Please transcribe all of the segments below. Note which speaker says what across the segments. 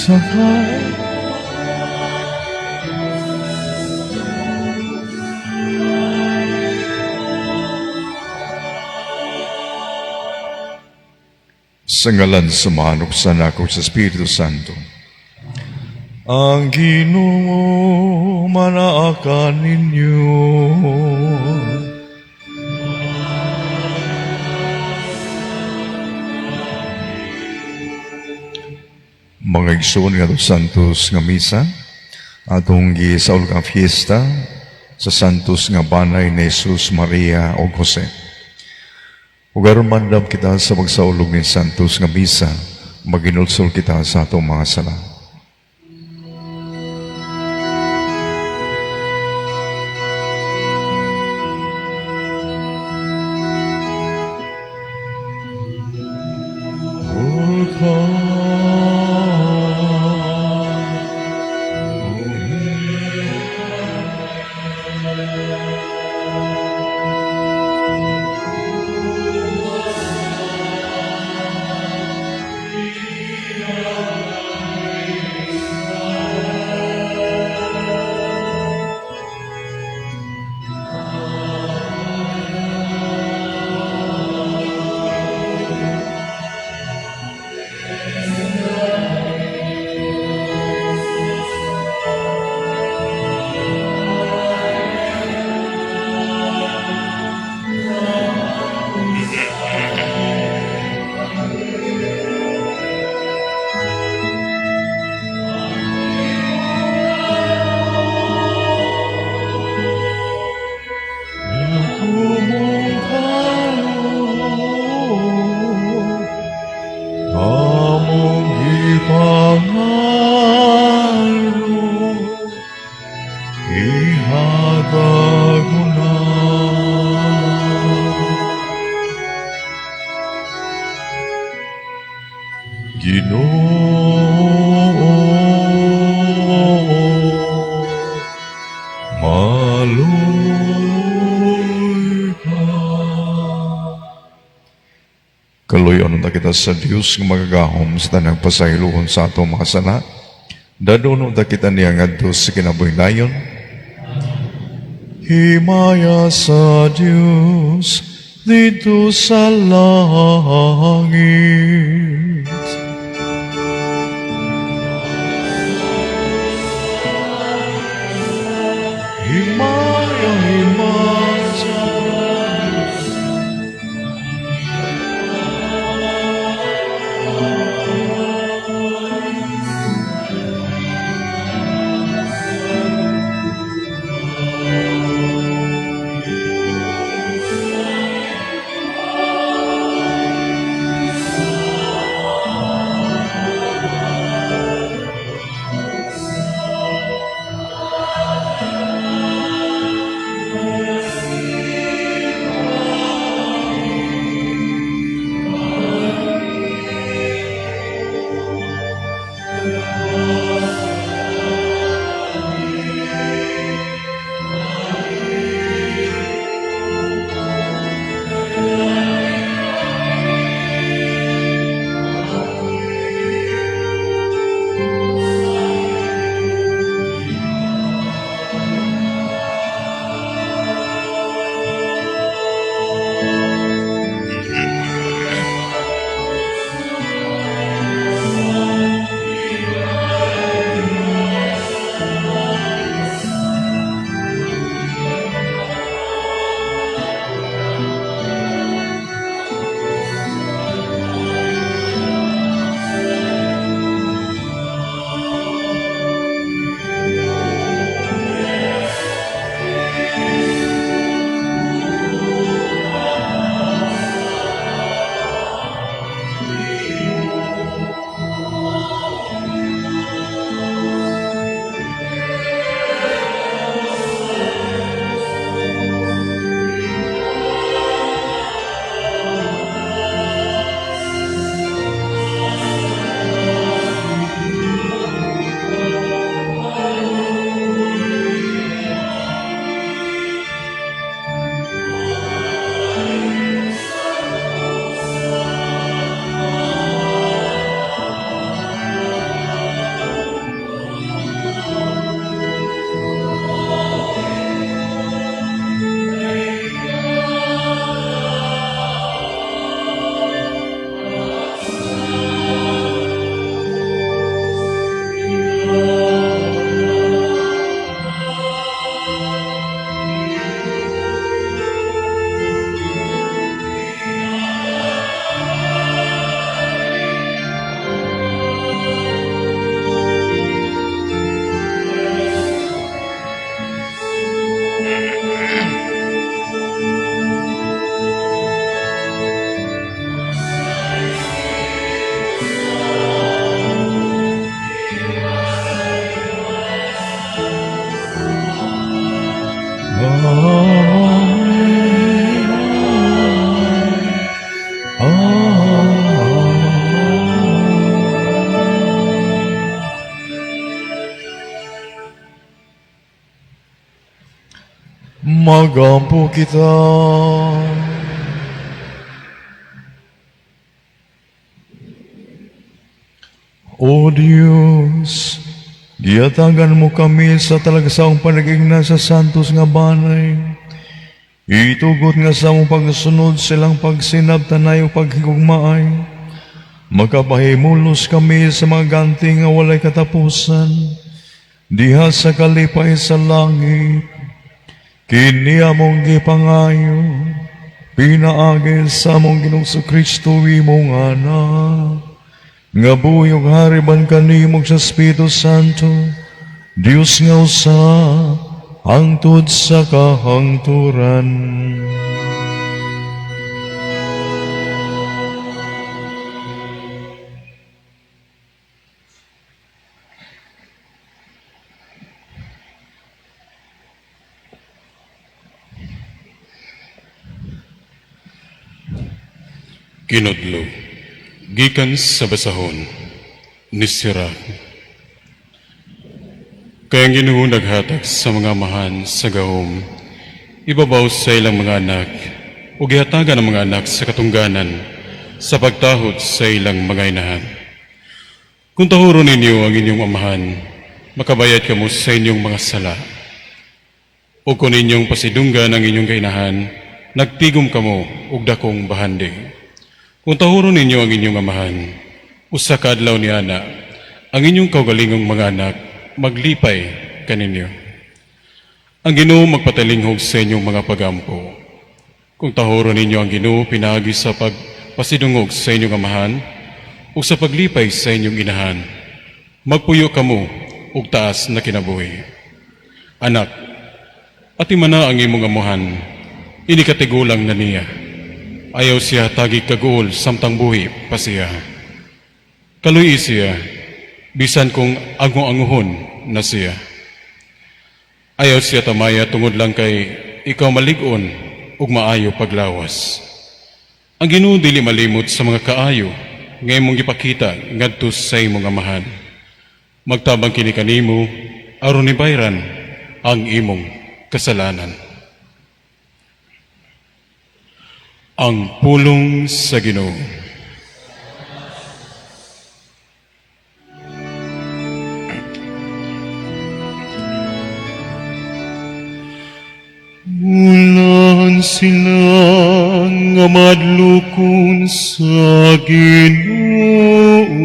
Speaker 1: sakay. Sa ngalan sa manok sa anak sa Espiritu Santo. Ang Ginoo manaakan ninyo. Mga igsoon nga Santos nga misa, atong gisaul nga fiesta sa Santos nga banay ni Jesus, Maria o Jose. Ug aron mandam kita sa magsaulog ni Santos nga misa, maginulsol kita sa atong mga sala. Kaluyon na kita sa Diyos ng magagahom sa tanang pasahiluhon sa atong mga sala. Dadono na kita niya ngadto sa kinabuhilayon. Himaya sa Diyos dito sa langit. Himaya, himaya sa Magampo kita. O Diyos, giyatagan mo kami sa talagsaong panagigna sa santos nga banay. Itugot nga sa mong pagsunod silang pagsinabtanay o paghigugmaay. Makapahimulos kami sa mga ganti nga walay katapusan, diha sa kalipay sa langit. Kini among gipangayo, pinaagil sa among Ginoong Kristo imong anak. Nga buyog hariban kanimog sa Espiritu Santo, Diyos nga usa, hangtod sa kahangturan.
Speaker 2: Kinudlo, gikan sa basahon, ni Sirach. Kaya ang Ginoo naghatag sa mga amahan sa gahom, ibabaw sa ilang mga anak, o gihatagan ang mga anak sa katungganan, sa pagtahod sa ilang mga inahan. Kung tahuro ninyo ang inyong amahan, makabayad kamo sa inyong mga sala. O kung inyong pasidunggan ang inyong kainahan, nagtigom kamo og dakong bahandi. Kung tahuro ninyo ang inyong amahan, usa ka adlaw ni ana, ang inyong kaugalingong mga anak, maglipay kaninyo. Ang Ginoo magpatalinghog sa inyong mga pagampo. Kung tahuro ninyo ang Ginoo pinagi sa pagpasidungog sa inyong amahan, o sa paglipay sa inyong inahan, magpuyo kamo og taas na kinabuhi. Anak, atimana ang imong amuhan, inikatigulang na niya. Ayaw siya tagi kagul samtang buhi pa siya. Kaluy siya, bisan kung ango-anguhon na siya. Ayaw siya tamaya tungod lang kay ikaw maligon ug maayo paglawas. Ang Ginoo dili malimot sa mga kaayo nga imong gipakita ngadto sa imong amahan. Magtabang kini kanimo aron nibayran ang imong kasalanan. Ang pulong sa Ginoo.
Speaker 3: Ulan sila nga madlukon sa Ginoo,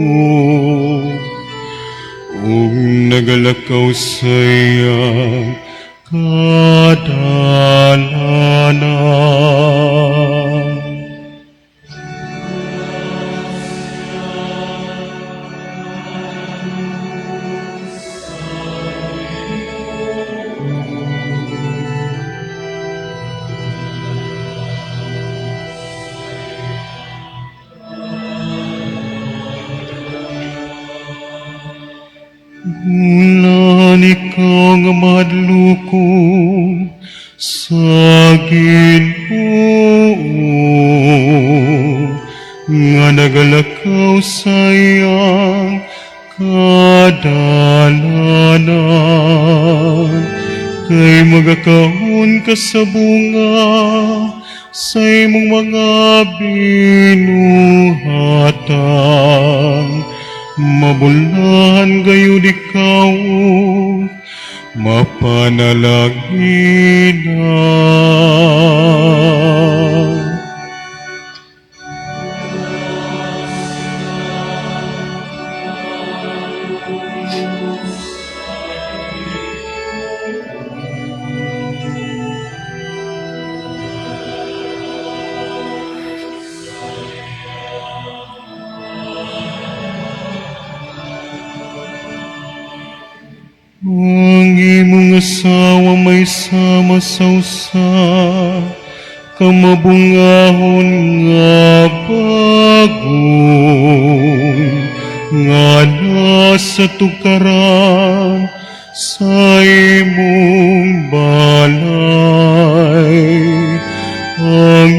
Speaker 3: ug nagalakaw sa iyang kadalanan. Ulan ikaw nga madlukong sa Ginoo, nga nagalakaw sa iyang kadalanan. Kay magakahon ka sa bunga sa imong mga binuhatan. Mabulahan gayud ikaw, mapanalaginan. Ang imong asawa may sama sa usa, kamabungahon nga bagong, nga nasa tukaran sa imong balay. Ang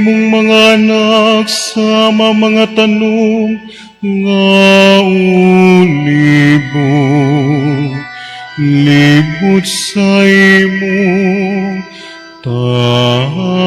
Speaker 3: imong mga anak sama mga tanong nga ulibo, libot sa imong tala.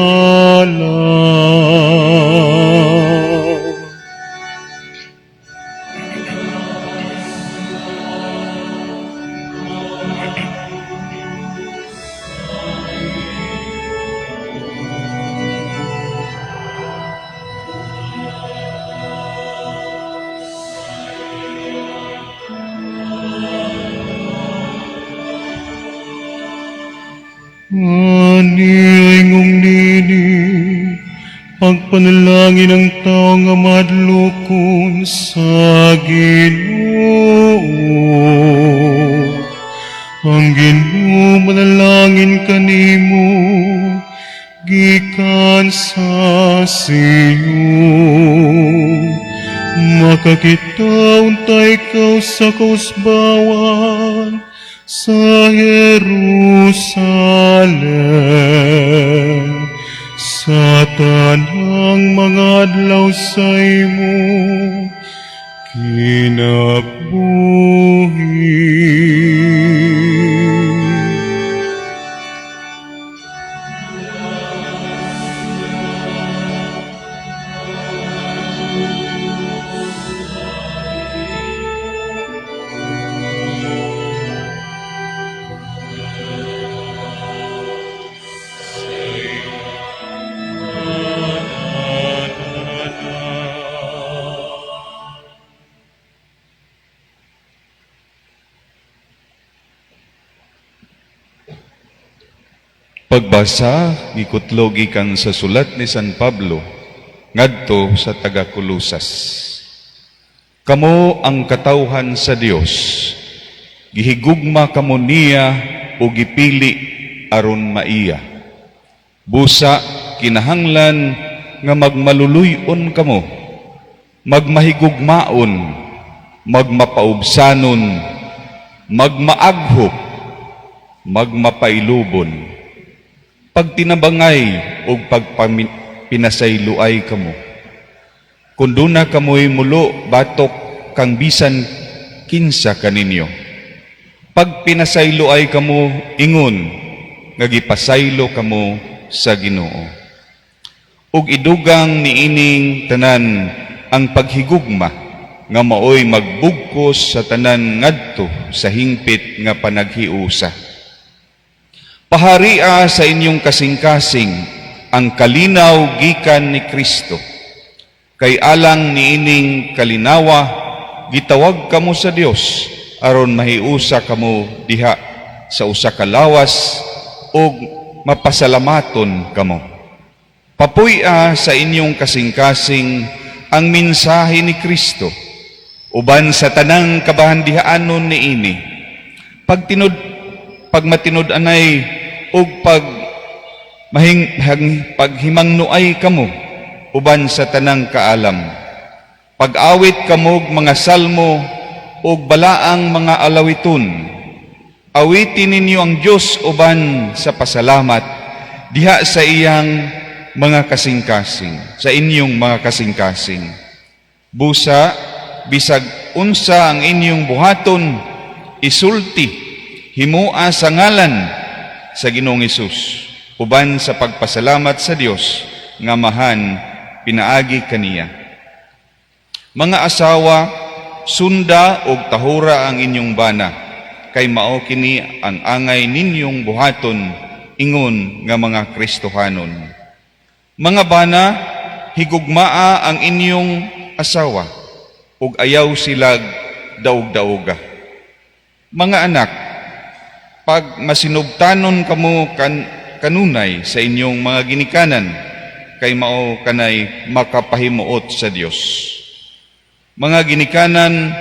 Speaker 3: Aningong nini, pagpanalangin ang tao nga madlukon sa Ginoo. Ang Ginoo manalangin kanimo, gikan sa Sion. Makakita untay ikaw sa kausbawan, sa Jerusalem, sa tanang mga adlaw sa imo kinabuhi.
Speaker 1: Pagbasa, gikutlog gikan sa sulat ni San Pablo, ngadto sa taga-Kolosas. Kamo ang katawhan sa Dios, gihigugma kamo niya o gipili aron maiya. Busa kinahanglan nga magmaluluyon kamo, magmahigugmaon, magmapaubsanon, magmaaghop, magmapailubon, pagtinabangay o pagpinasayloay kamo. Kundo na kamoy mulo batok kang bisan kinsa kaninyo. Pag pinasayloay kamo ingon, nga gipasaylo kamo sa Ginoo. Ug idugang niining tanan ang paghigugma nga maoy magbugkos sa tanan ngadto sa hingpit nga panaghiusa. Paharia sa inyong kasing-kasing ang kalinaw gikan ni Kristo. Kay alang niining kalinawa, gitawag kamo sa Dios aron mahiusa kamo diha sa usa ka lawas ug mapasalamaton kamo. Papuy-a sa inyong kasing-kasing ang mensahe ni Kristo uban sa tanang kabahandihaanon niini. Pagmatinud-anay ug paghimangnuay kamo uban sa tanang kaalam. Pag-awit kamo mga salmo ug balaang mga alawiton. Awitin ninyo ang Dios uban sa pasalamat diha sa iyang mga kasing-kasing, sa inyong mga kasing-kasing. Busa bisag unsa ang inyong buhaton, isulti himua sa ngalan sa Ginoong Hesus uban sa pagpasalamat sa Dios nga mahan pinaagi kaniya. Mga asawa, sunda og tahura ang inyong bana, kay mao kini ang angay ninyong buhaton ingon nga mga Kristohanon. Mga bana, higugmaa ang inyong asawa ug ayaw silag daog-daoga. Mga anak, pag masinubtanon kamo kanunay sa inyong mga ginikanan, kay mao kanay makapahimuot sa Dios. Mga ginikanan,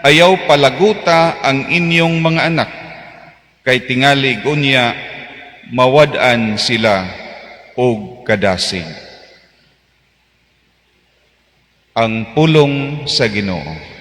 Speaker 1: ayaw palaguta ang inyong mga anak, kay tingali unya mawad-an sila og kadasig. Ang pulong sa Ginoo.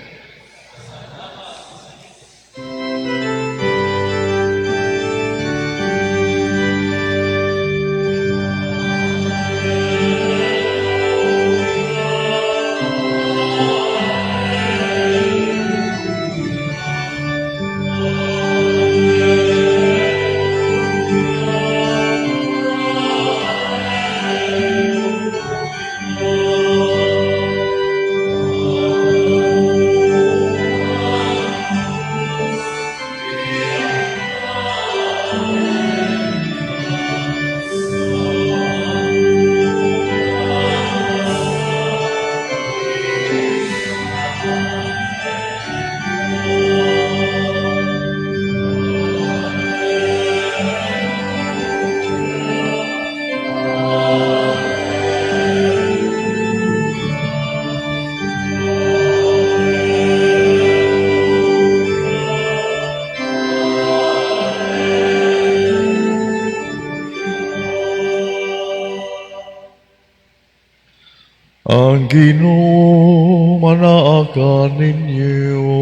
Speaker 1: Ang Ginoo manaakan ninyo.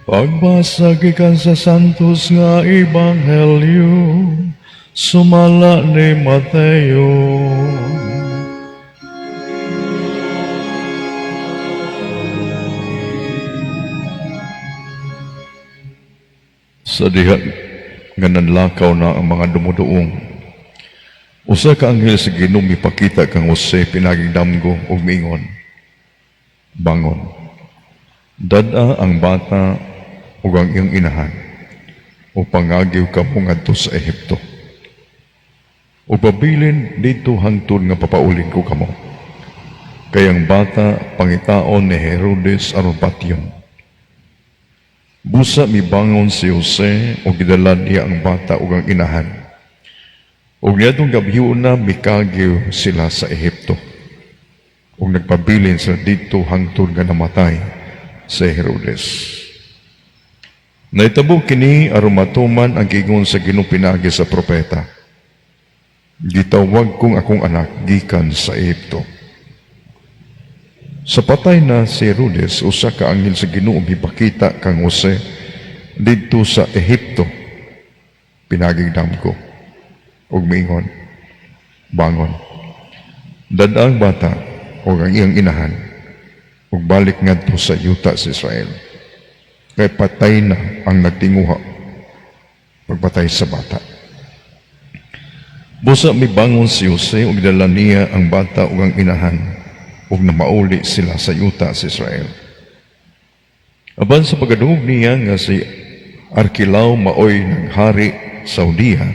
Speaker 1: Pagbasa gikan sa Santos nga Ebanghelyo, sumala ni Mateo. Sa diha nga nanlakaw na ang mga dumuduong, usa ka anghel sa Ginoo mipakita kang Jose pinaging damgo ug miingon, bangon, dad-a ang bata ug ang iyong inahan, o pangagiw ka mo ngadto sa Ehipto. O pabilin dito hangtod nga papaulin ko kamo. Kay ang bata pangitaon ni Herodes aron patyon. Busa mibangon si Jose o gidala niya ang bata ug ang inahan. Ug niadtong gabiyon na mikagiw sila sa Ehipto. Ug nagpabilin sila dito hangtod nga namatay si Herodes. Naitabo kini aron matuman ang giingon sa Ginoo pinaagi sa propeta. Gitawag kong akong anak gikan sa Ehipto. Sa patay na si Herodes, usa ka anghel sa Ginoo mipakita kang Jose didto sa Ehipto. Pinagigdam ko ug miingon, bangon, dad-ang bata ug ang iyang inahan ug balik ngadto sa yuta sa Israel. Kay patay na ang nagtinguha pagpatay sa bata. Busa mibangon si Jose ug dala niya ang bata ug ang inahan ug namauli sila sa yuta sa Israel. Aban sa pagdungog niya nga si Arkelao maoy naghari sa Judea,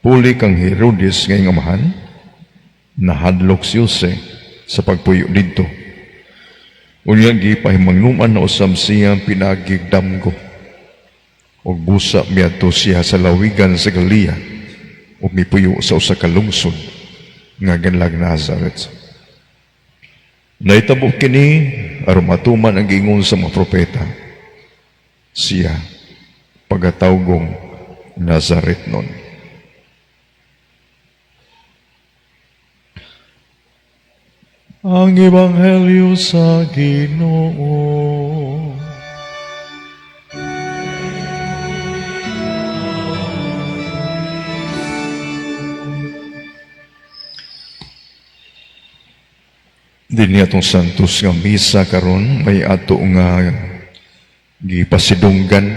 Speaker 1: puli kang Herodes ngayong amahan, nahadlok si Jose sa pagpuyo didto. Unyang gipahimangnuman na usab siya pinagigdamgo ug busa miadto siya sa lawigan sa Galilea ug mipuyo sa usa ka lungsod nga ginlag Nazareth. Naitabo kini aron matuman ang giingon sa mga propeta. Siya pagatawgong Nazareth nun. Ang Ebanghelyo sa Ginoo. Din niya itong Santos nga misa karon may ato nga gipasidunggan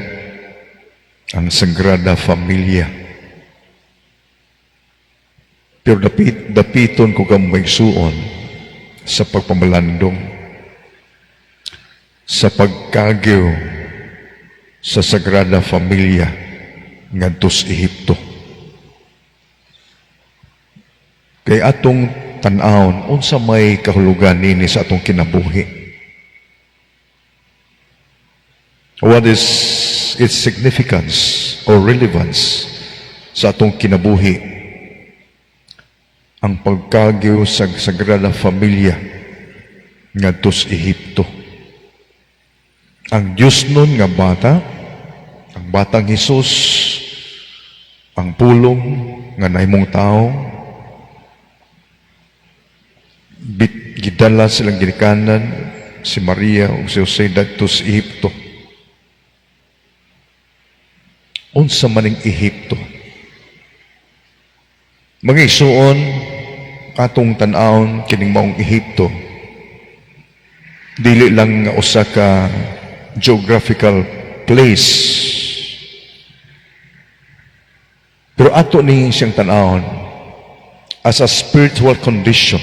Speaker 1: ang Sagrada Familia. Pero dapiton ko kang maigsuon sa pagpamalandong, sa pagkagiw sa Sagrada Familia ngadto sa Ehipto. Kay atong tan-awon unsa may kahulugan nini sa atong kinabuhi. What is its significance or relevance sa atong kinabuhi? Ang pagkagiw sa Sagrada Familia ngadto sa Ehipto. Ang Diyos nun nga bata, ang batang Hesus, ang pulong nga nahimong tao, gidala silang ginikanan si Maria ug si Jose dadto sa Ehipto. Unsa maning Ehipto? Mga isuon atong tan-awon kining maong Ehipto dili lang nga usa ka geographical place, pero ato ni siyang tan-awon as a spiritual condition.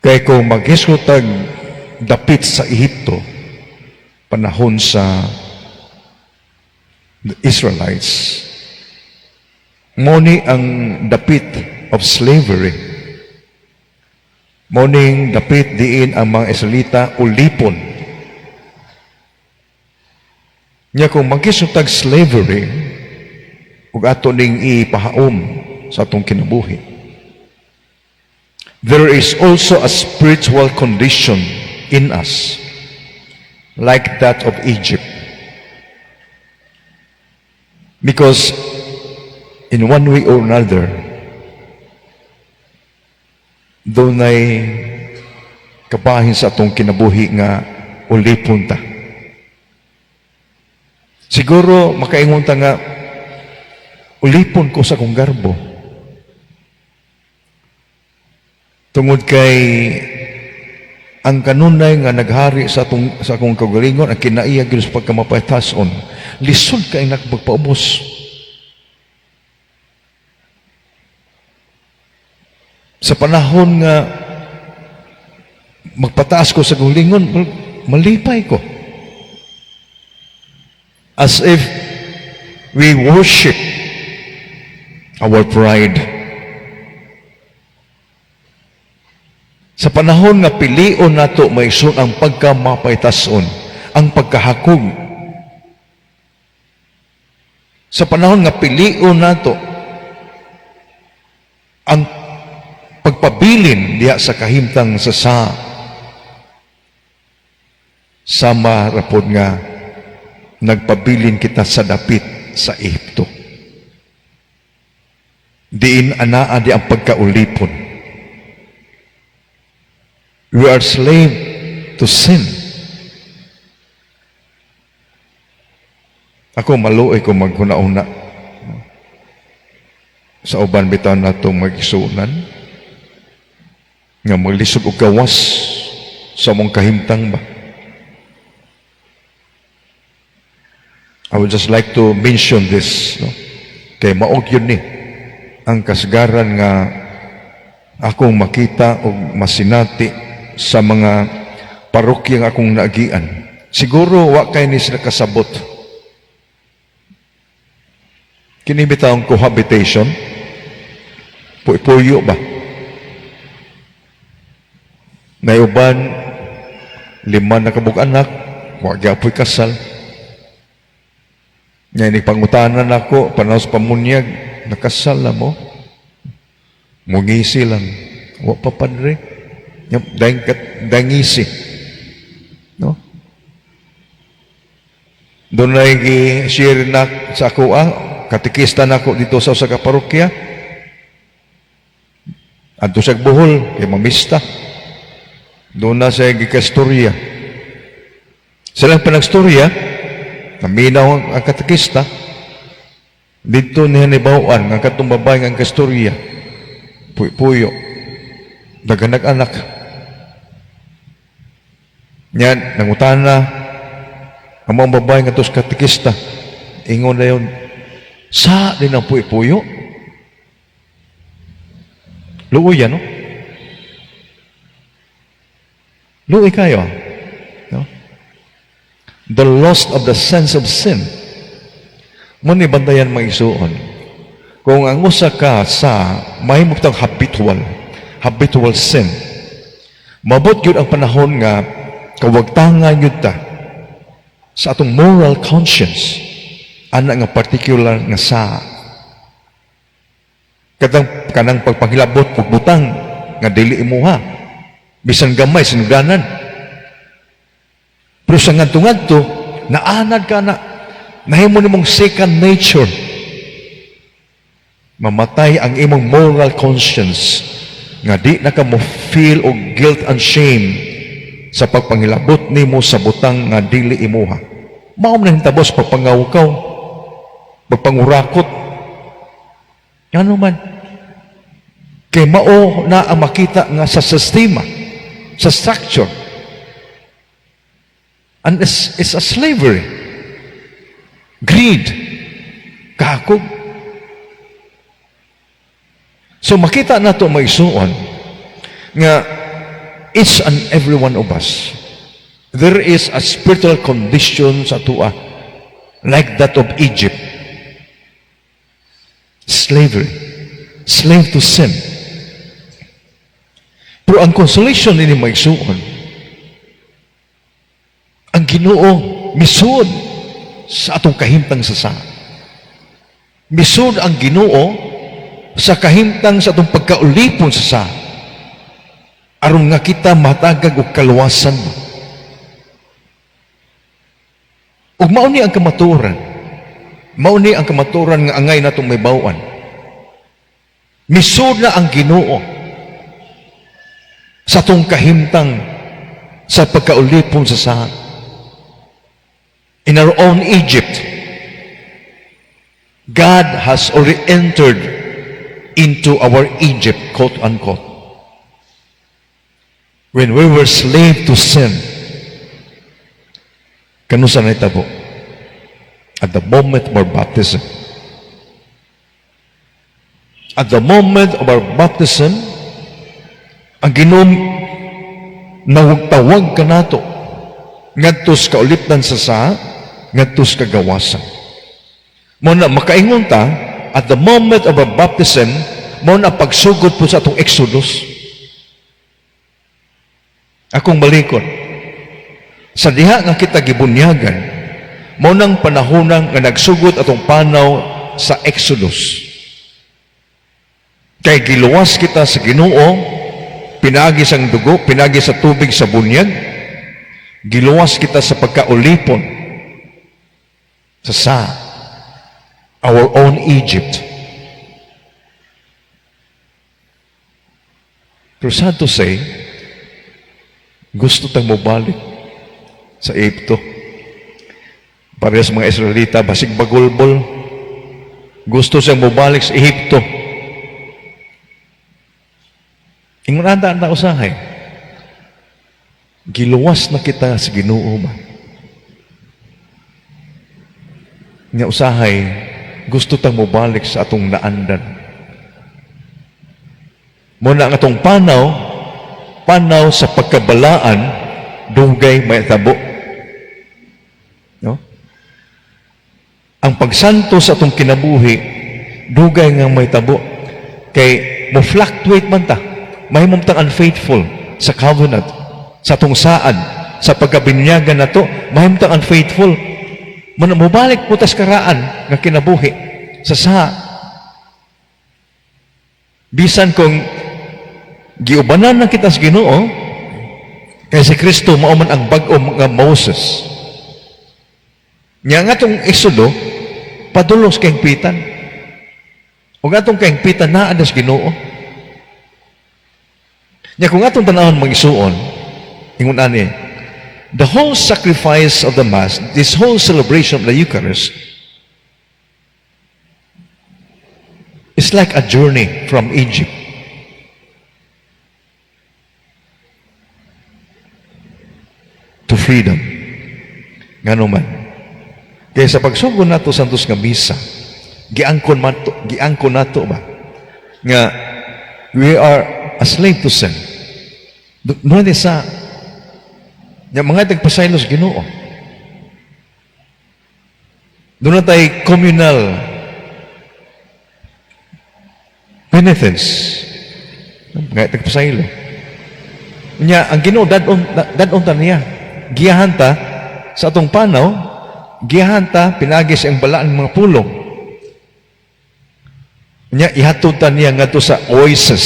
Speaker 1: Kaya kung mag-isutag dapit sa Ehipto panahon sa the Israelites, moni ang dapit of slavery, moning dapit diin ang mga Israelita ulipon. Nya kung mag-isutag slavery ug ato ning ipahaom sa atong kinabuhi, there is also a spiritual condition in us. like that of Egypt. Because in one way or another, doon ay kabahin sa atong kinabuhi nga ulipon ta. Siguro makaingon ta nga ulipon ko sa kong garbo. Tungod kay ang kanunay nga naghari sa akong kagalingon, ang kinaiya gyud sa pagkamapaytason, lisod kay nagpagpaubos. Sa panahon nga magpataas ko sa gulingon, malipay ko. As if we worship our pride. Sa panahon nga pilion nato maison ang pagkamapaytason, ang pagkahakog. Sa panahon nga pilion nato ang pagpabilin diha sa kahimtang sa sama rapod nga nagpabilin kita sa dapit sa Ehipto. Diin anaa di ang pagkaulipon. We are slave to sin. Ako maluoy ko maghuna-una sa uban bitaw natong magisunan nga maglisod og gawas sa mong kahimtang ba. I would just like to mention this, no? Kay maog yun ni ang kasgaran nga akong makita o masinati sa mga parokyang akong naagian. Siguro wa kay ni sila kasabot. Kini bitawng cohabitation, puyo ba? Nayuban, 5 na kabug anak, wa gyapon kasal. Nya ni pangutanan ako, panahon sa pamunyag, nakasal na mo. Mungisi lang, wa pa padre. Dangisi. No? Doon na i-share na sa ako, katikista na ako dito sa usa ka parokya. Adto sa Bohol, kay mamista. Doon na sa gikastorya. Silang panagstorya, naminaw ang katikista, dito niya nibawaan, ang katong babae ang kastorya. Puyo. Daganag-anak. Yan, nangutan na ang mga babae nga tos katikista. Ingon na yun, sa din ang puyo. Luoy yan, no? Luoy kayo. No? The loss of the sense of sin. Muni bandayan mga isuon. Kung ang usa ka sa mahimutang habitual sin, mabot yun ang panahon nga kawagtangan yun ta sa atong moral conscience ana nga particular nga sa kanang pagpanghilabot pagbutang nga dili imuha bisan gamay sinugdanan pero sa ngadto naanad ka na nahimo nimong second nature mamatay ang imong moral conscience nga di na ka mo feel og guilt and shame sa pagpangilabot nimo sa butang nga dili imuha. Mao man hintabos pagpangawkaw, pagpangurakot. Ano man? Kay mao na ang makita nga sa sistema, sa structure. And it's a slavery. Greed. Kahakog. So makita na ito maisuon nga each and every one of us, there is a spiritual condition sa tuwa like that of Egypt. Slavery. Slave to sin. Pero ang consolation ni maigsuon, ang Ginoo misud sa atong kahimtang sa misud ang Ginoo sa kahimtang sa atong pagkaulipon sa aron nga kita matagag og kaluwasan. Ug mauni ang kamaturan. Mauni ang kamaturan nga angay natong may bawaan. Misud na ang Ginoo sa tong kahimtang sa pagkaulipon sa sahat. In our own Egypt, God has already entered into our Egypt, quote unquote. When we were slave to sin, kanusa na itabo? At the moment of our baptism. At the moment of our baptism, ang Ginoo nawagtawag ka nato ngadtos kaulipdan sa saha, ngadtos kagawasan. Mo na makaingon ta, at the moment of our baptism, mo na pagsugod po sa atong Exodus. Akong balikon, sa diha nga kita gibunyagan, mo nang panahonang nga nagsugod atong panaw sa Exodus. Kay giluwas kita sa Ginoo, pinagi sang dugo, pinagi sa tubig sa bunyag, giluwas kita sa pagkaulipon sa our own Egypt. Pero sad to say, gusto tang mobalik sa Egypto. Para sa mga Israelita, basig bagulbol, gusto siyang mobalik sa Egypto. Ingon anda na usahay. Giluwas na kita sa Ginoo ba? Nga usahay, gusto tang mobalik sa atong naandan. Muna ang atong panaw sa pagkabalaan, dugay may tabo. No? Ang pagsanto sa atong kinabuhi, dugay nga may tabo. Kay mo fluctuate man ta. May mumtang unfaithful sa covenant, sa atong saan, sa pagkabinyagan na to, may mumtang unfaithful. Mubalik po tas karaan nga kinabuhi sa saha. Bisan kung giubanan na kita sa Ginoo, kay si Kristo mauman ang bag-o nga Moses. Nya nga itong Exodo, padulos kayong pitan. O nga itong kayong pitan na adas Ginoo. Nya kung atong tanawon mag-isuon, ingon ani, the whole sacrifice of the Mass, this whole celebration of the Eucharist, is like a journey from Egypt to freedom. Ngano man. Kaya sa pagsugod nato santos nga misa, giangkon nato ba? Nga we are a slave to sin. Doon sa mga tagpasaylos Ginoo. Doon na tayo communal penitence. Mga tagpasaylo. Nya ang Ginoo dadon ta niya. Giyahan ta sa atong panaw, giyahan ta pinagi sa ang balaan ng mga pulong. Nya ihatod ta niya ngadto sa oasis,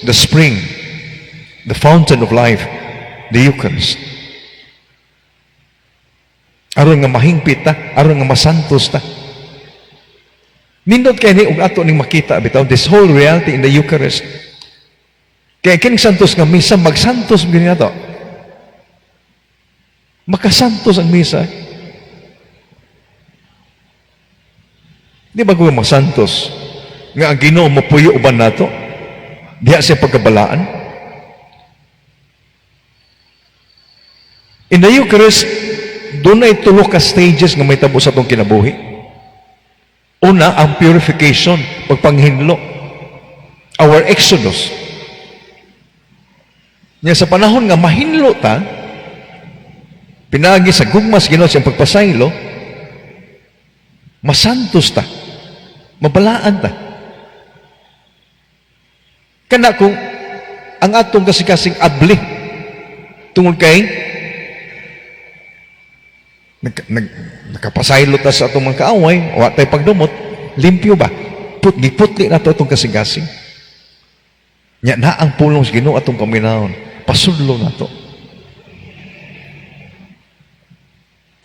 Speaker 1: the spring, the fountain of life, the Eucharist. Aron nga mahingpit ta, aron nga masantos ta. Nindot kay ni ug ato ning makita bitaw this whole reality in the Eucharist. Kaya kining santos nga misa magsantos gini nato. Makasantos ang misa. Di ba kung masantos nga ang Ginoo mapuyo uban nato? Diya siya pagkabalaan. In the Eucharist, doon ay tulo ka stages nga may tabo sa itong kinabuhi. Una, ang purification, pagpanghinlo. Our exodus. Nga sa panahon nga mahinlo ta, pinagi sa gugmas Ginoo siyang pagpasaylo, masantos ta, mabalaan ta. Kana kung ang atong kasing abli tungod kay nakapasaylo ta sa atong mga kaaway, wa tay pagdumot, limpyo ba? Giputli na to itong kasing-kasing. Nya na ang pulong sa Ginoo atong paminahon, pasudlo na to.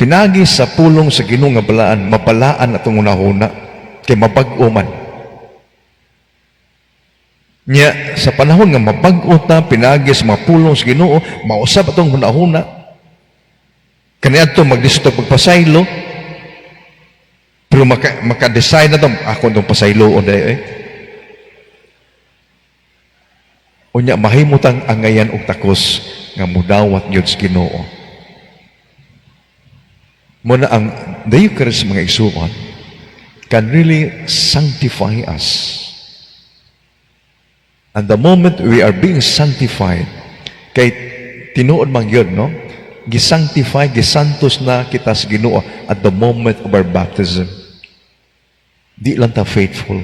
Speaker 1: Pinagi sa pulong sa Ginoo nga balaan, mabalaan atong unahuna kay mabag-o man. Nya sa panahon nga mabag-o ta, pinagi sa mga pulong sa Ginoo, mausab atong hunahuna. Kaniadto magdisito pagpasaylo, pero maka-decide na ito, ako itong pasaylo o dayo Unya, mahimutang angayan og takos nga mudawat yun sa Ginoo. Muna ang the Eucharist, mga isuan, can really sanctify us. And the moment we are being sanctified, kay tinuod man yun, no? Gisanctify, gisantos na kita sa Ginoo at the moment of our baptism. Di lang ta faithful.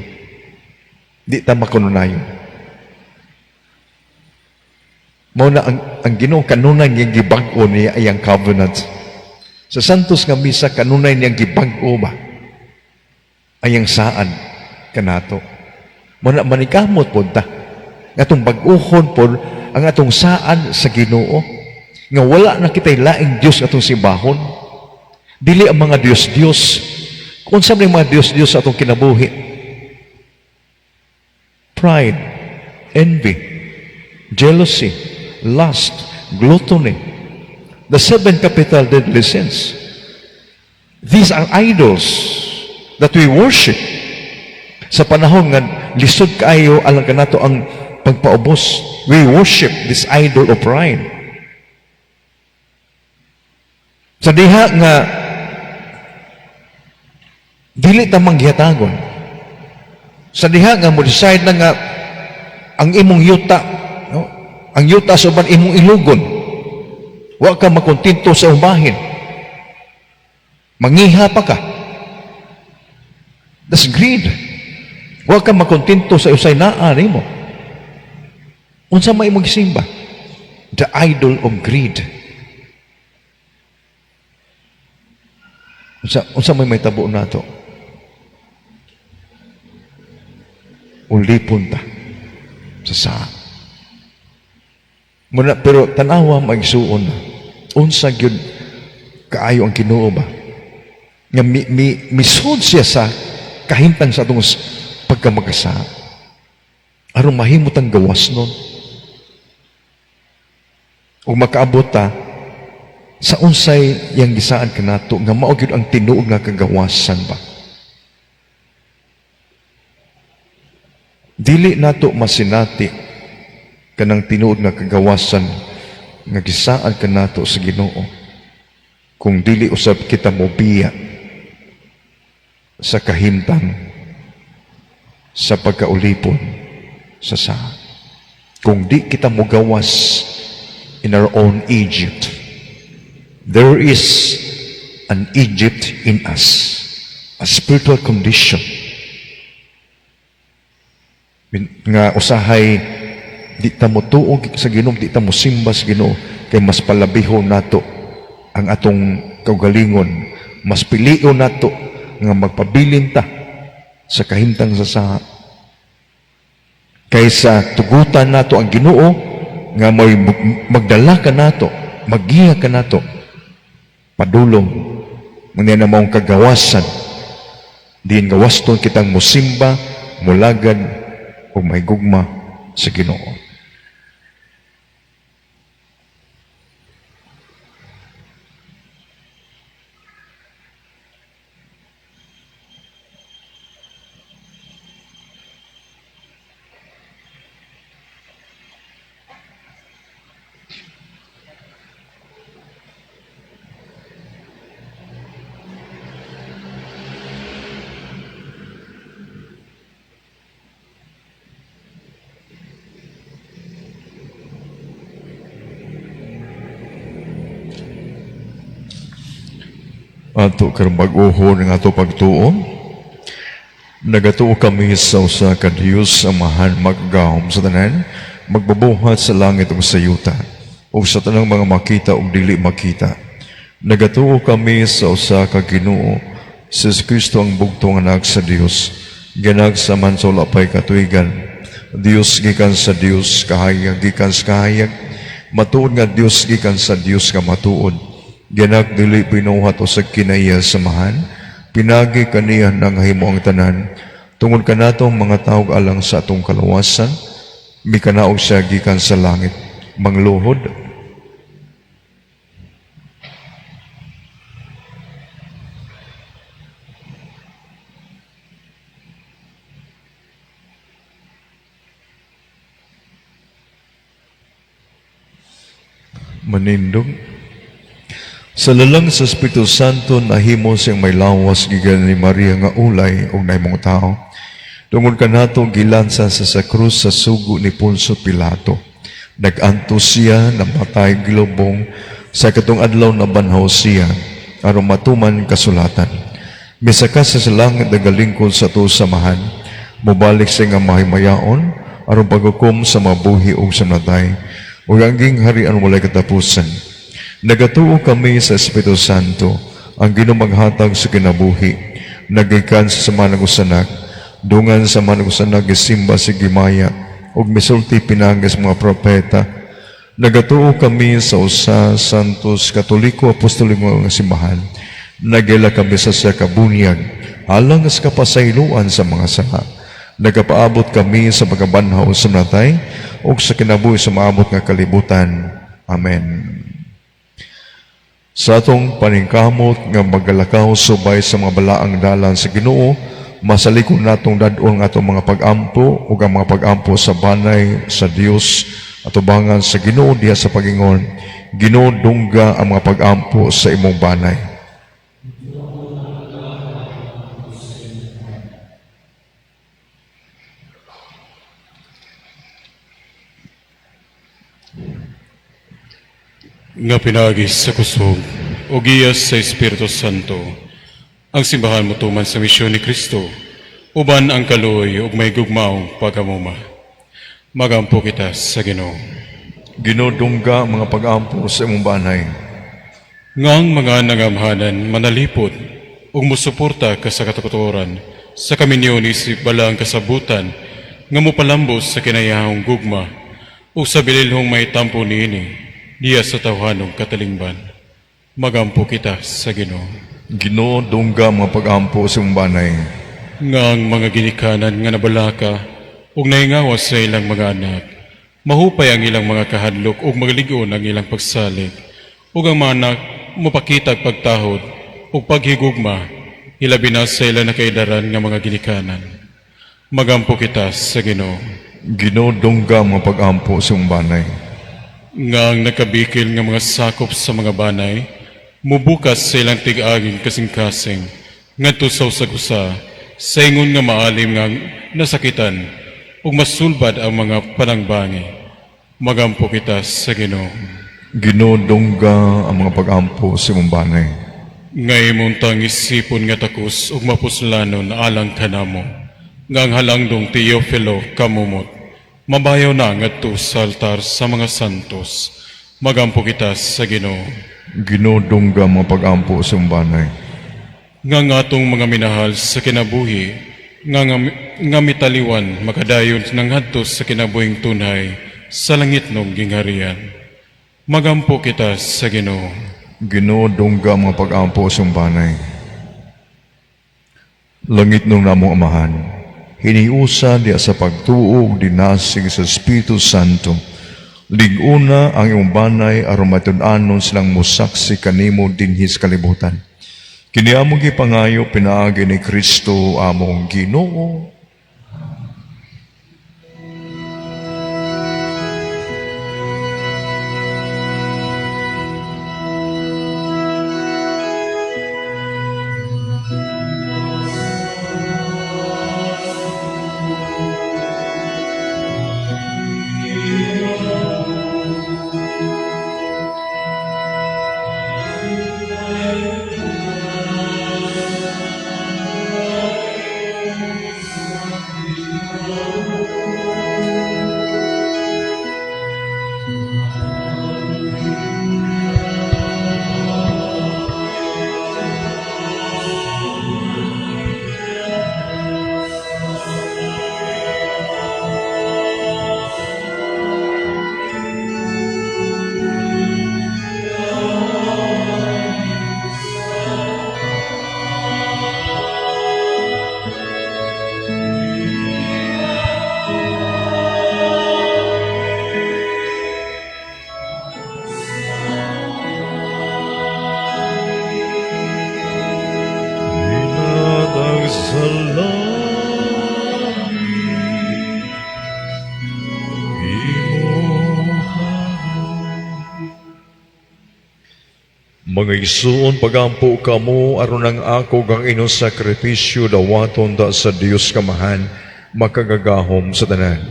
Speaker 1: Di ta makununayon. Muna ang Ginoo kanunay niyang gibag-o niya ay ang covenant. Sa santos nga misa kanunay niyang gibag-o ba ay ang saan kanato. Muna manikamot po ta. Atong bag-uhon po ang atong saan sa Ginoo nga wala na kita'y laing Diyos atong simbahon. Dili ang mga Diyos-Diyos. Kung saan mga Diyos-Diyos atong kinabuhi? Pride, envy, jealousy, lust, gluttony, the 7 capital deadly sins. These are idols that we worship. Sa panahon nga lisod kaayo alang kanato ang pagpaubos, we worship this idol of pride. Sa diha nga dili ta manggihatagon. Sa diha nga mo decide na nga ang imong yuta, no? Ang yuta sa uban imong ilugon. Wa ka makontento sa umahin. Mangiha pa ka. That's greed. Wa ka makontento sa usay naa nimo. Unsa may imong gisimba? The idol of greed. Unsa may tabo nato? Ulipon ta sa saa. Muna, pero tanawa magsuon na. Unsa gyud kaayo ang Ginoo ba? Nga misud siya sa kahimtang sa atong pagkamagasa. Aron mahimot ang gawas nun. O makaabot ta sa unsay yang gisaan kanato nga mao gyud ang tinuod nga kagawasan ba. Dili nato masinati kanang tinuod nga kagawasan nga gisaan kanato sa Ginoo kung dili usab kita mobiya sa kahimtang sa pagkaulipon sa saa. Kung di kita mogawas in our own Egypt, there is an Egypt in us, a spiritual condition nga usahay di ta mo tuog sa Ginoo, di ta mo simba sa Ginoo kay mas palabihon nato ang atong kaugalingon, mas pilion nato nga magpabilin ta sa kahimtang sa saha kaysa tugutan nato ang Ginoo nga may magdala ka nato, maggiya ka nato padulong nga na maong kagawasan diin gawaston kitang musimba, mulagad o may gugma sa Ginoo. Ato karong bag-oho ng ato pagtuo. Nagatuo kami sa usa ka Dios amahan maggahom sa tanan, magbabuhat sa langit ug sa yuta, ug sa tanang mga makita ug dili makita. Nagatuo kami sa usa ka Ginoo, si Kristo ang bugtong anak sa Dios, ganag sa mansola pay katuigan. Dios gikan sa Dios, kahayag gikan sa kahayag, matuod nga Dios gikan sa Dios nga matuod. Ginak dili pinuhat o sa kinaya samahan, pinagi kaniya ng himo ang tanan, tungod kanatong mga tawag alang sa atong kaluwasan, mikanaog siya gikan sa langit. Mangluhod, manindog. Sa lalang sa Espiritu Santo nahimo siyang may lawas gikan ni Maria nga ulay og naimong tao. Tungod kanato gilansa sa krus sa sugo ni Poncio Pilato. Naganto siya namatay gilubong sa katong adlaw na banhaw siya aron matuman kasulatan. Misaka sa langit nagalingkod sa tuo samahan, mobalik siya nga mahimayaon aron paghukom sa mabuhi ug sa natay. Ug ang gingharian walay katapusan. Nagatuo kami sa Espiritu Santo, ang ginumaghatag sa kinabuhi, nagikan sa manag usanak, dungan sa manag usanak gisimba si Gimaya, ug misulti pinangas mga propeta. Nagatuo kami sa usa santos katoliko apostoliko nga simbahan, nagila kami sa kabunyag, alang sa kapasayloan sa mga sala. Nagapaabot kami sa pagkabanhaw sa natay, ug sa kinabuhi sa maabot nga kalibutan. Amen. Sa atong paningkamot nga magalakaw subay sa mga balaang dalan sa Ginoo, masalikod natong dadon nga atong mga pag-ampo ug ang mga pag-ampo sa banay sa Dios at ubangan sa Ginoo diha sa pagingon. Ginoo dungga ang mga pag-ampo sa imong banay.
Speaker 2: Nga pinagi sa kusog o giyas sa Espiritu Santo, ang simbahan mo tuman sa misyon ni Kristo, uban ang kaluoy ug may gugmaong pagkamuma. Magampo kita sa Ginoo.
Speaker 1: Ginoo dungga ang mga pag-ampo sa imong banay.
Speaker 2: Ngang mga nangamhanan manalipod ug musuporta ka sa katuturan sa kaminyo ni si balang kasabutan nga mopalambos sa kinayahong gugma ug sa bililhong may tampo niini diya sa tawhanong katalingban. Magampo kita sa Ginoo.
Speaker 1: Ginoo dungga ang mga pag-ampo sa imong banay.
Speaker 2: Ngang mga ginikanan nga nabalaka ug naingawas sa ilang mga anak, mahupay ang ilang mga kahadlok ug magaligon ang ilang pagsalig, ug ang mga anak mapakitag pagtahod ug paghigugma, ilabi na sa ilang nakaidaran nga mga ginikanan. Magampo kita sa Ginoo.
Speaker 1: Ginoo dungga ang mga pag-ampo sa imong banay.
Speaker 2: Ngang nakabikil nga mga sakop sa mga banay, mubukas sa ilang tig-aging kasing-kasing, ngadto sa usag-usa, sa ingon nga maalim nga nasakitan, ug masulbad ang mga panangbangi. Magampo kita sa Ginoo.
Speaker 1: Ginoo dungga ang mga pag-ampo sa imong banay.
Speaker 2: Ngay imong tangisipon nga takos ug mapuslanon alang kanamo, ngang halangdong Teofilo kamumot, mabayaw na ngadto sa altar sa mga santos. Magampo kita sa Ginoo.
Speaker 1: Ginoo dungga ang mga pag-ampo sa imong banay.
Speaker 2: Nga ngatong mga minahal sa kinabuhi, nga mitaliwan makadayon ng hadto sa kinabuhing tunay sa langit ng gingharian. Magampo kita sa Ginoo.
Speaker 1: Ginoo dungga ang mga pag-ampo sa imong banay. Langit nung namong amahan, hiniusa diya sa pagtuo ug dinasig sa Espiritu Santo. Liguna ang iyong banay aron matud-anon silang musaksi kanimo dinhi sa kalibutan. Kini among gipangayo pinaagi ni Kristo among Ginoo. Mga isuon pagampo kamo aron ang ako gang inyong sakripisyo dawaton da sa Dios kamahan makagagahom sa tanan.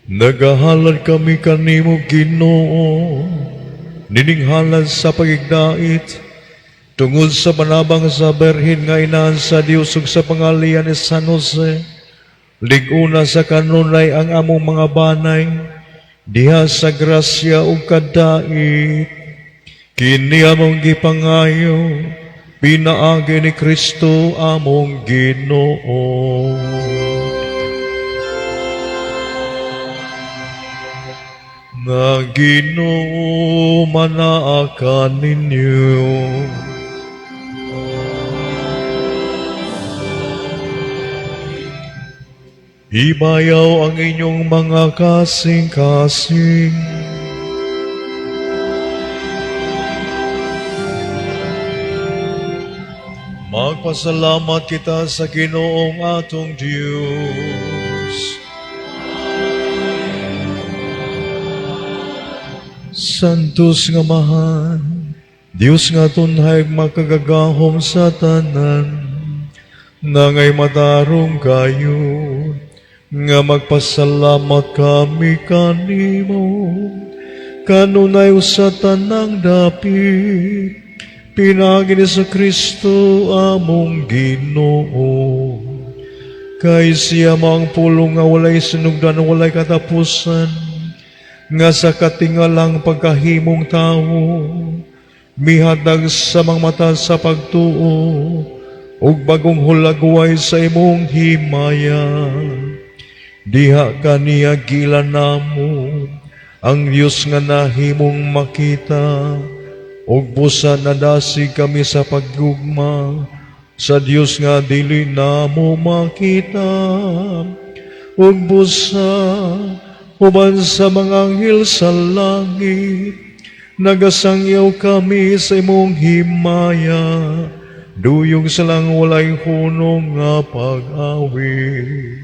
Speaker 1: Nagahalad kami kanimo Ginoo, nininghalad sa pagigdait, tungod sa panabang sa berhin nga inahan sa Dios ug sa pangalian ni San Jose, liguna sa kanunay ang among mga banay, diha sa grasya ug kadait, kini among gipangayo, pinaagi ni Kristo among Ginoo. Nga Ginoo manaakan ninyo. Ibayaw ang inyong mga kasing-kasing. Magpasalamat kita sa Ginoong atong Diyos. Santos nga mahan, Diyos nga tunhay makagagahom sa tanan, nga ngay matarong kayo, nga magpasalamat kami kanimo, kanunay sa tanang dapit, pinagi ni sa Kristo among Ginoo. Kay siya mang pulong nga walay sinugdan, walay katapusan, nga sa katingalang pagkahimong tao, mihatag sa mga mata sa pagtuo, ug bagong hulagway sa imong himaya. Diha kaniya gilan namo, ang Diyos nga nahimong makita, ug busa nadasig kami sa paggugma, sa Diyos nga dili namo makita, ug busa uban sa mga anghel sa langit, nagasangyaw kami sa imong himaya, duyong silang walay hunong nga pag-awi.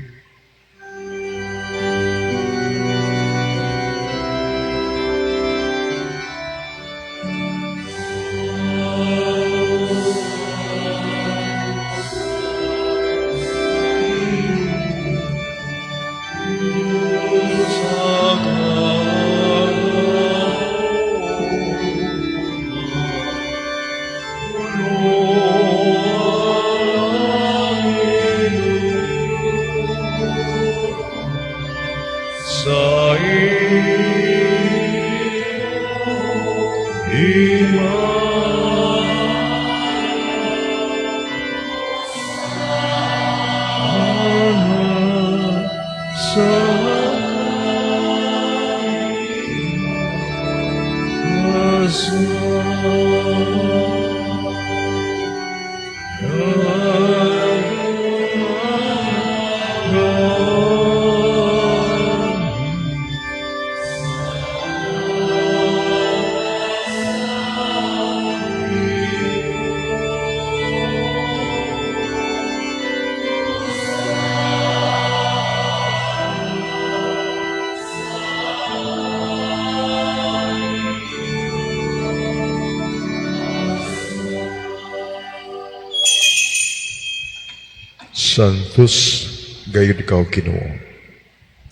Speaker 1: Santos, gayud ikaw Ginoo,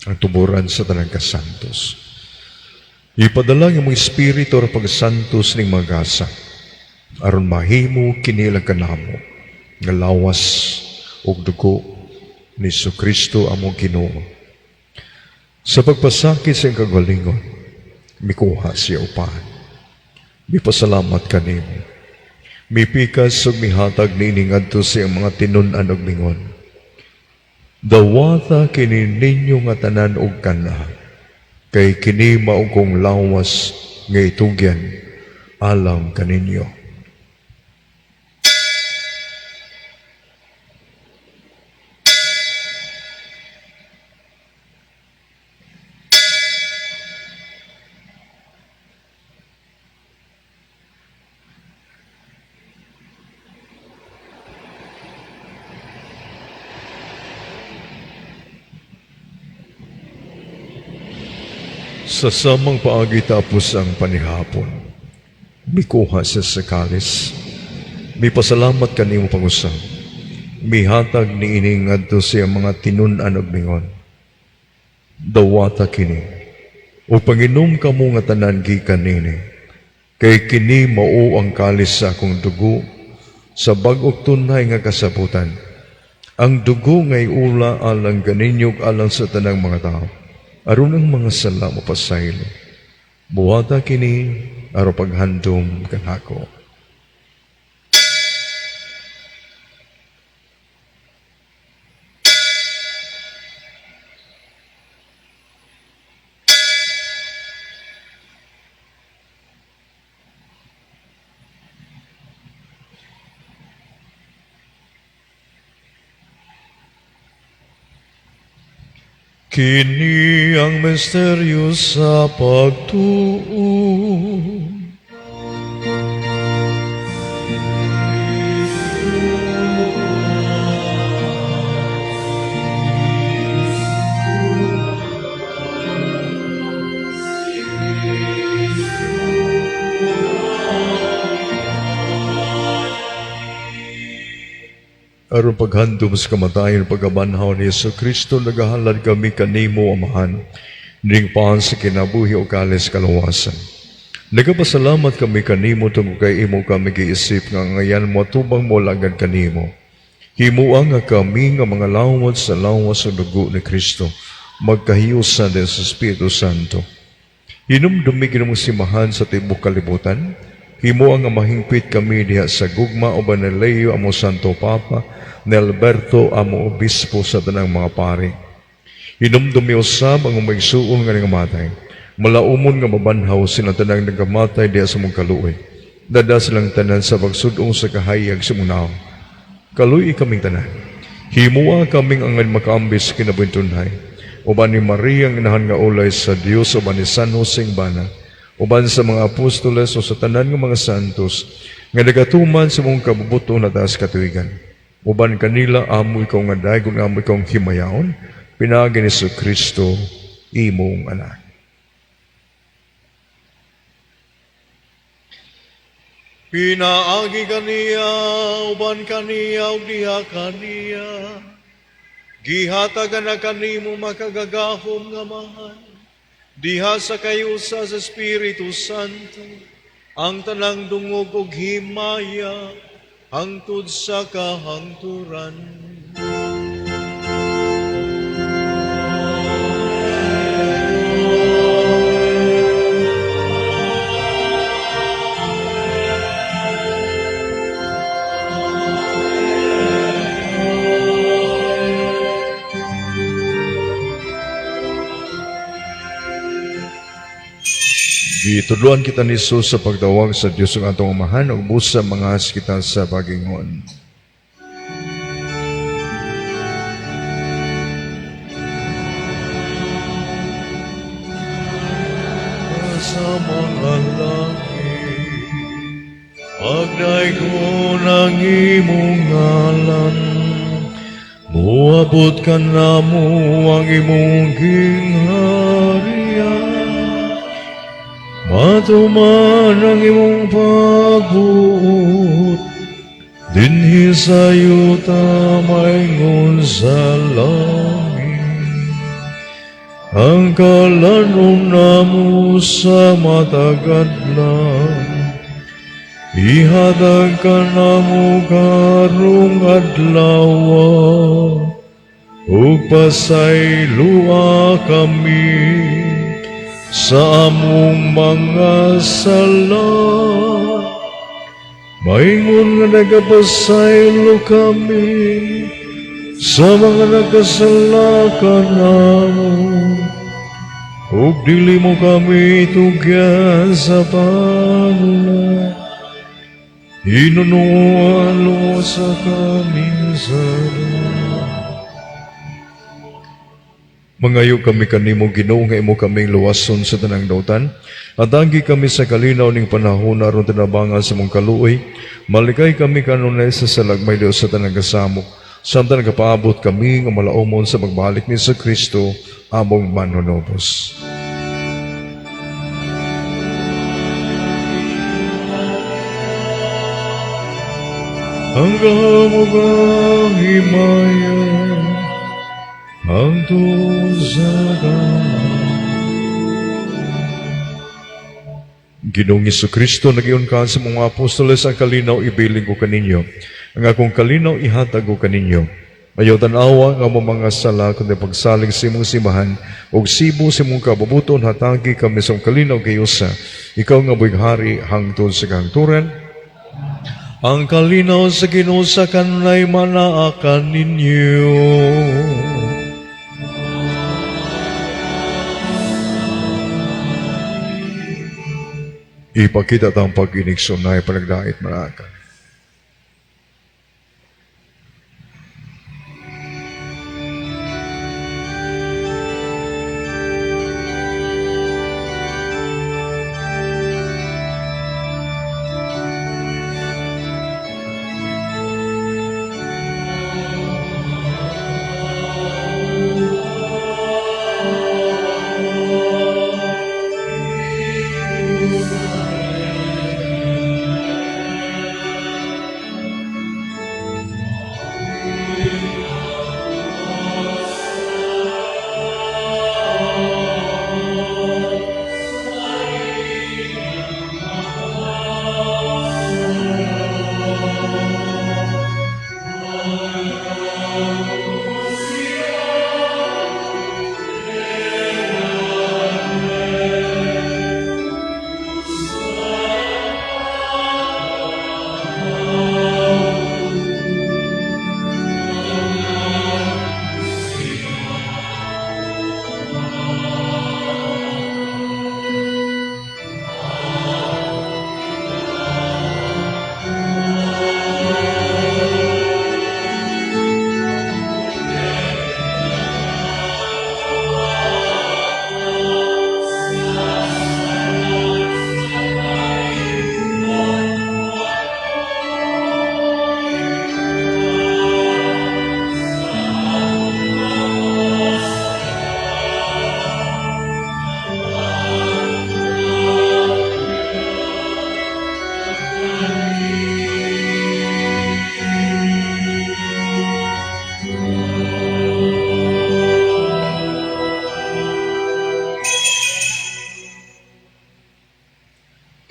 Speaker 1: ang tuburan sa tanang kasantos. Ipadala ng mga espiritu o pagsantos ning magasa, aron mahimo kinilang kanamo, nga lawas ug dugo ni Kristo among Ginoo. Sa pagpasakit sa kagalingon, mikuha siya upahan. Mipasalamat kanimo. Mipikas ug mihatag nining adto sa mga tinun-an ug mingon. Dawata kini ninyo nga tanan og kana, kay kini mao kong lawas nga itugyan alang kaninyo. Sa samang paagi tapos ang panihapon, mikuha siya sa kalis. May pasalamat kanimo pangusap. Mihatag ni ining adto siya mga tinunan og mingon. Dawata kini. O panginom kamo nga tanan gikan nini. Kay kini mao ang kalis sa akong dugo sa bag-ong tunay nga kasabutan. Ang dugo ngay ula alang kaninyog alang sa tanang mga tao. Aron ang mga sala mapasaylo. Buhata kini aro paghandom kanako. Kini ang misteryo sa pagtuo. Aron paghandom sa kamatayon pagkabanhaw ni Yesu Kristo, nagahalad kami kanimo, Amahan, ning paan sa kinabuhi o kalis kalawasan. Nagapasalamat kami kanimo tungkol kay imo kami giisip nga ngayan mo tubang mo lagad kanimo. Himuang nga kami nga mga lawat sa lawas sa dugo ni Kristo, magkahiusan din sa Espiritu Santo. Hinumdumi kinamong simahan sa tibok kalibutan, himuang nga mahingpit kami diha sa gugma o Banaleo amo Santo Papa, ni Alberto amo obispo sa tanang mga pari. Hinumdumi usab ang umaysuon nga nangamatay. Malaumon nga mabanhaw sila tanang nagamatay diha sa mong kaluoy. Dada silang tanan sa pagsudong sa kahayag sa munaw. Kaluoy kaming tanan. Himua kaming angan makaambis kinabuntunhay. Uban ni Maria ang inahan nga ulay sa Dios, uban ni San Jose Bana, uban sa mga apostoles o sa tanan nga mga santos, nga nagatuman sa mong kabubuto na taas katuigan. Uban kanila amo ikaw nga daygon amo ikaw himayaon, pinagi ni Jesu Kristo, imong anak. Pinaagi kaniya, uban kaniya, ug diha kaniya. Gihatagan na kanimo makagagahom nga mahal. Diha sa kayusa sa Espiritu Santo, ang tanang dungog ug himaya, hangtod sa kahangturan. Gitudluan kita ni Jesus sa pagtawag sa Diyos ng atong Amahan ug busa mga kita sa pagingon. Sa mga langit, pagdaig ng imong ngalan, muabot ka na mo ang imong gingharian. Matuman ang imong pagbuot, dinhi sa yuta maingon sa langit. Ang kalanon namo sa matagadlan, ihatag ka namo karong adlaw, ug pasaylua kami sa among mga sala. Maingon nga nagapasaylo kami sa mga nagkasala kanamo, ug dili mo kami tugyan sa panula. Hinunualo sa kaming sala. Mangayo kami kanimo Ginoo nga imo kaming luwason sa tanang dautan. Adangi kami sa kalinaw ning panahon aron tinabangan sa mong kaluoy. Malikay kami kanunay sa salagmay Dios sa tanang kasamok. Samtang nagapaabot kami nga malaumon sa pagbalik ni Jesu Kristo among manunobos. hanggang mugang himaya, hangtod sa Ginoong Kristo, nagiyon ka sa mga apostoles ang kalinaw ibiling ko kaninyo. Ang akong kalinaw ihatag ko kaninyo. Ayaw tanawa nga mo mga sala kundi pagsaling sa imong simahan o sibo sa imong kababuton hatagi kami sa kalinaw kayo sa ikaw nga buwing hari hangtod sa kahangturan. Ang kalinaw sa Ginoo sa kanlay manaakan ninyo. Ipakita tang pag-inikson na ipanagdait maraka.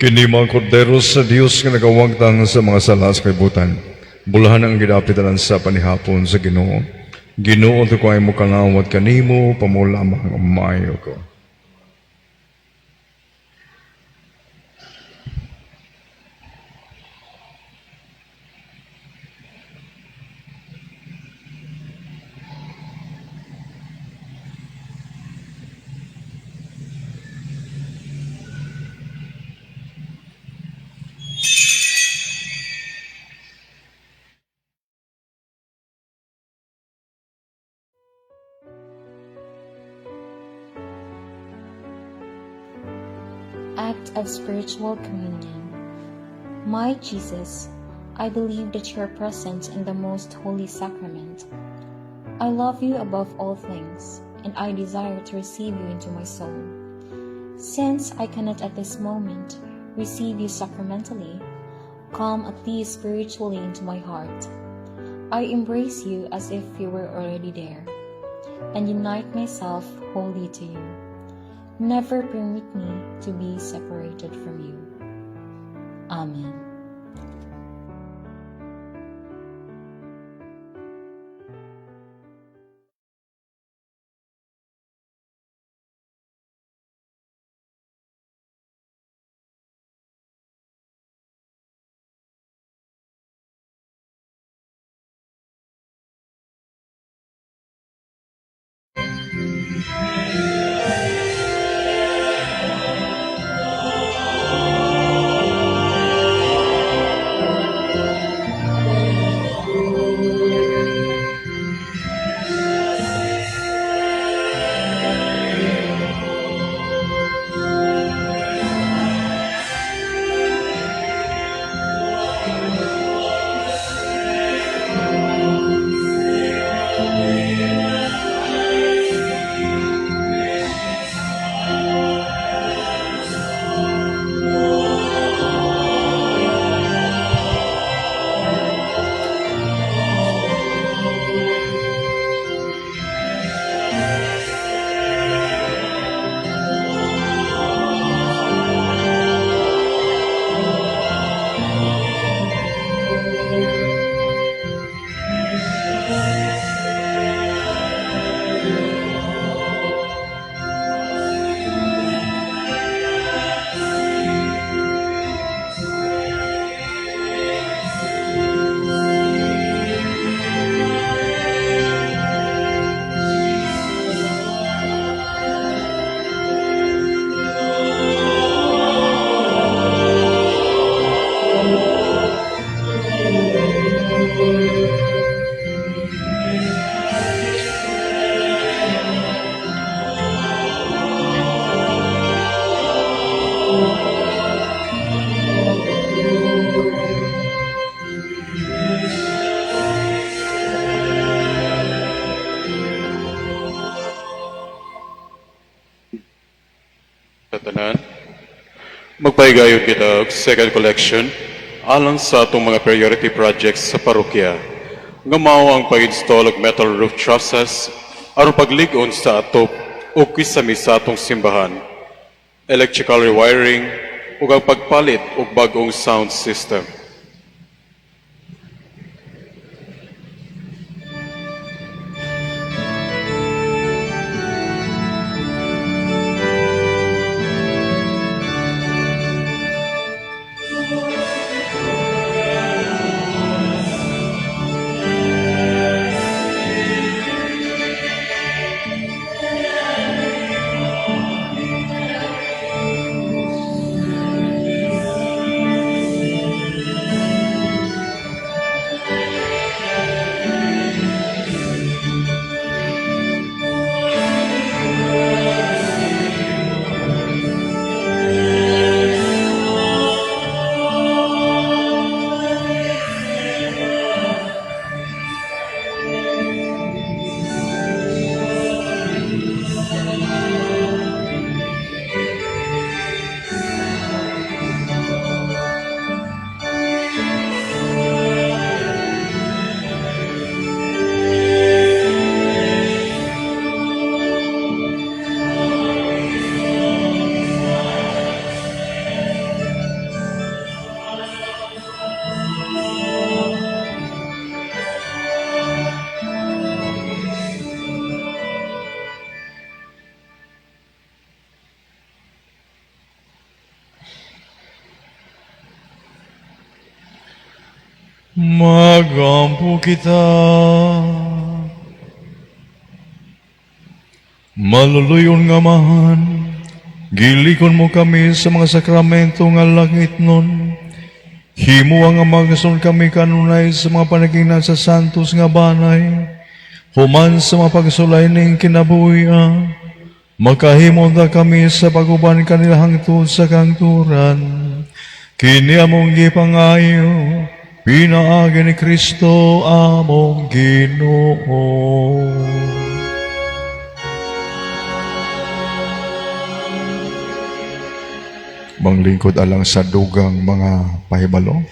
Speaker 1: Kini mga kordero sa Dios nga nagawagtang sa mga sala sa kalibutan. Bulahan ang gidapitanan sa panihapon sa Ginoo. Ginoo to ko ay mo kalawat kanimo pamulamang maayo ko.
Speaker 4: Act of Spiritual Communion. My Jesus, I believe that you are present in the most holy sacrament. I love you above all things, and I desire to receive you into my soul. Since I cannot at this moment receive you sacramentally, come at least spiritually into my heart. I embrace you as if you were already there, and unite myself wholly to you. Never permit me to be separated from you. Amen.
Speaker 2: Magpaigayon kita og second collection alang sa atong mga priority projects sa parokya. Nga mao ang pag-install og metal roof trusses aron paglig-on sa atop o kisame sa atong simbahan, electrical rewiring ug ang pagpalit og bag-ong sound system.
Speaker 3: Magampo kita. Maluluyon nga mahan, gilikon mo kami sa mga sakramento nga langit nun. Himo ang magasun kami kanunay sa mga panagingan sa santos nga banay. Human sa mga pagsulay ning kinabuhi. Makahimo na kami sa paguban kanila hangtod sa kangturan. Kini among gipangayo, pinaagi ni Kristo among Ginoo.
Speaker 1: Manglingkod alang sa dugang mga pahibalo.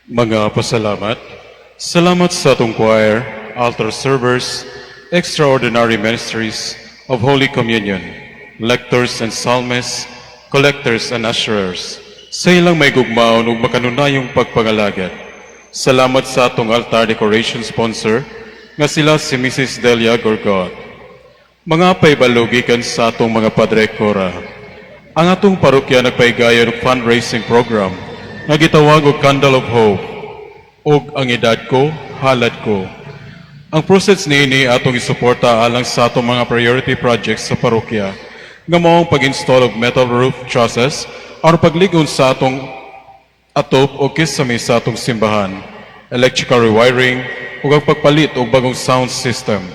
Speaker 2: Mga pasalamat, salamat sa atong choir, altar servers, extraordinary ministries of Holy Communion, lectors and psalmists, collectors and usherers, sa ilang may gugmaon ug makanunayong pagpangalagat. Salamat sa atong altar decoration sponsor, nga sila si Mrs. Delia Gorgot. Mga paibalugikan sa atong mga padre cora. Ang atong parokya nagpaigayon og fundraising program nga gitawag og Candle of Hope ug ang edad ko, halad ko. Ang process niini atong isuporta alang sa atong mga priority projects sa parokya nga mao ang pag-install og metal roof trusses aron pagligon sa atong atop o kisame sa atong simbahan, electrical rewiring ug ang pagpalit og bagong sound system.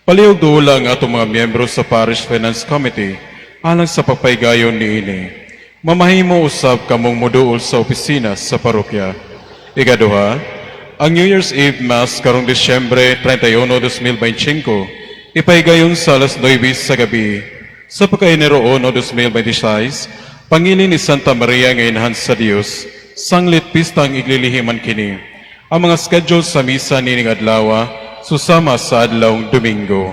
Speaker 2: Palihog duula ang atong mga miyembro sa Parish Finance Committee alang sa pagpaigayon niini. Mamahimo usab kamong moduol sa opisina sa parokya. Ikaduha, ang New Year's Eve Mass karong Disyembre 31, 2025 ipaigayon sa alas 9 sa gabi. Sa pagka-Enero 1, 2026, pangilin ni Santa Maria nga Inahan sa Dios, sanglit pistang iglilihiman kini. Ang mga schedule sa misa nining adlaw susama sa adlawng Domingo.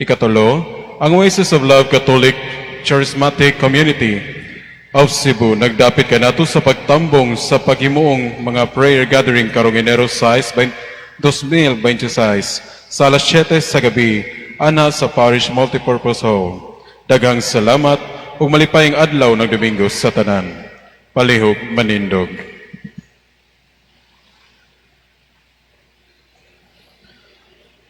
Speaker 2: Ikatulo, ang Oasis of Love Catholic Charismatic Community of Cebu nagdapit kanato sa pagtambong sa paghimuong mga prayer gathering karong Enero 6, 2026 sa alas 7 sa gabi ana sa Parish Multipurpose Hall. Daghang salamat ug malipayong adlaw ng Domingo sa tanan. Palihog manindog.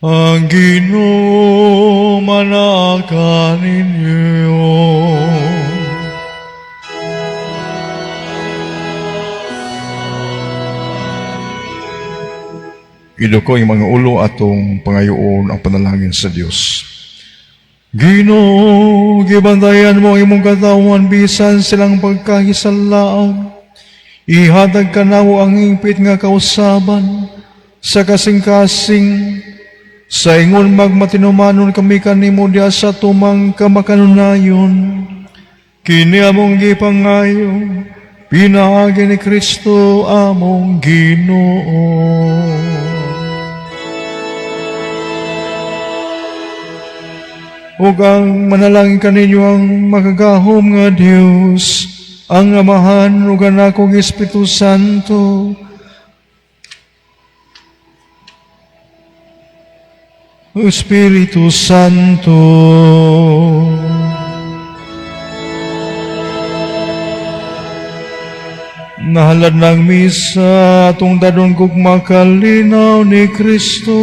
Speaker 3: Ang Ginoo manaka ninyo.
Speaker 1: Iduko yung mga ulo atong pangayoon ang panalangin sa Dios.
Speaker 3: Ginoo, gibantayan mo ang imong katawan bisan silang pagkahisalaang. Ihatag ka nawo ang impit nga kausaban sa kasing-kasing. Sa ingon magmatinumanon kami kanimo diha sa tumang kamakanunayon. Kini among gipangayo, pinaagi ni Kristo among Ginoo. Ug ang manalangin kaninyo ang magagahom nga Dios, ang Amahan ug Anak ug Espiritu Santo, Espiritu Santo. Nahalad ng misa atong dadon kog makalinaw ni Kristo.